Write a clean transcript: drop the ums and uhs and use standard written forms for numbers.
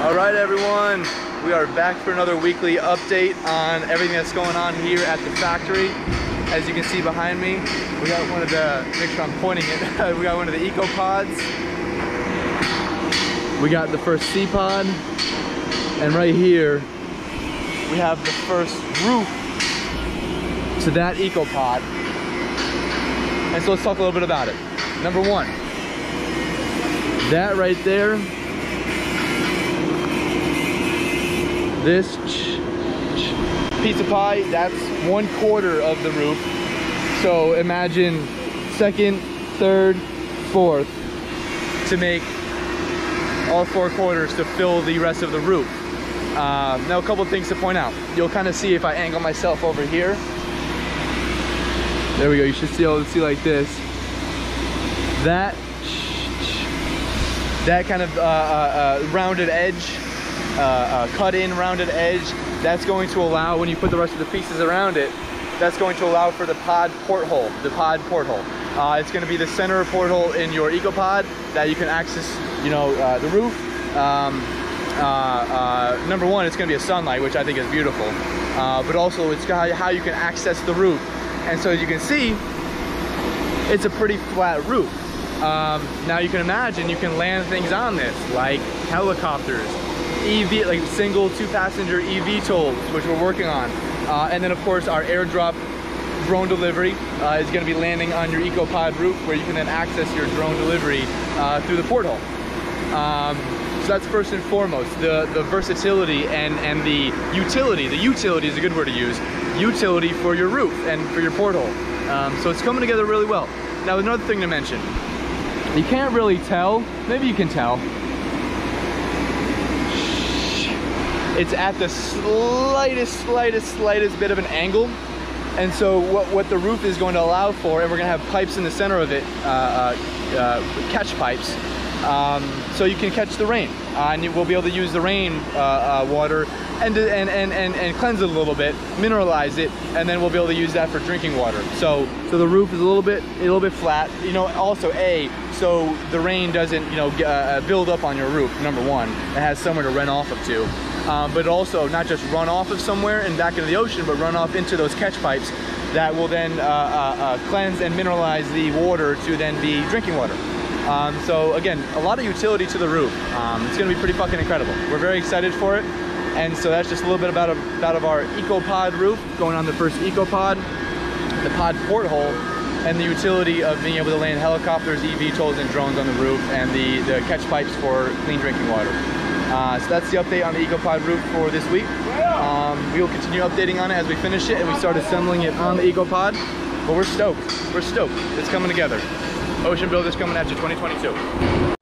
Alright everyone, we are back for another weekly update on everything that's going on here at the factory. As you can see behind me, we got one of the, make sure I'm pointing it, we got one of the EcoPods. We got the first C-Pod, and right here, we have the first roof to that EcoPod. And so let's talk a little bit about it. Number one, that right there, this piece of pie, that's 1/4 of the roof. So imagine second, third, fourth to make all 4 quarters to fill the rest of the roof. Now a couple of things to point out. You'll kind of see if I angle myself over here. There we go, you should be able to see like this. That kind of rounded edge, cut in rounded edge, that's going to allow, when you put the rest of the pieces around it, that's going to allow for the pod porthole, it's going to be the center porthole in your EcoPod that you can access, you know, the roof. Number one, it's going to be a sunlight, which I think is beautiful, but also it's how you can access the roof. And so as you can see, it's a pretty flat roof. Now you can imagine you can land things on this, like helicopters, EV, like single 2-passenger eVTOLs, which we're working on. And then of course our airdrop drone delivery is going to be landing on your EcoPod roof, where you can then access your drone delivery through the porthole. So that's first and foremost, the versatility and the utility. The utility is a good word to use. Utility for your roof and for your porthole. So it's coming together really well. Now another thing to mention, you can't really tell, maybe you can tell, it's at the slightest bit of an angle. And so what the roof is going to allow for, and we're going to have pipes in the center of it, catch pipes, so you can catch the rain, and you will be able to use the rain water and cleanse it a little bit, mineralize it, and then we'll be able to use that for drinking water. So the roof is a little bit flat. You know, also so the rain doesn't, you know, build up on your roof. Number one, it has somewhere to run off of to. But also not just run off of somewhere and back into the ocean, but run off into those catch pipes that will then cleanse and mineralize the water to then be drinking water. So again, a lot of utility to the roof. It's going to be pretty fucking incredible. We're very excited for it. And so that's just a little bit about our EcoPod roof, going on the first EcoPod, the pod porthole, and the utility of being able to land helicopters, eVTOLs, and drones on the roof, and the catch pipes for clean drinking water. So that's the update on the EcoPod roof for this week. We will continue updating on it as we finish it and we start assembling it on the EcoPod. But we're stoked. We're stoked. It's coming together. Ocean Builders coming at you 2022.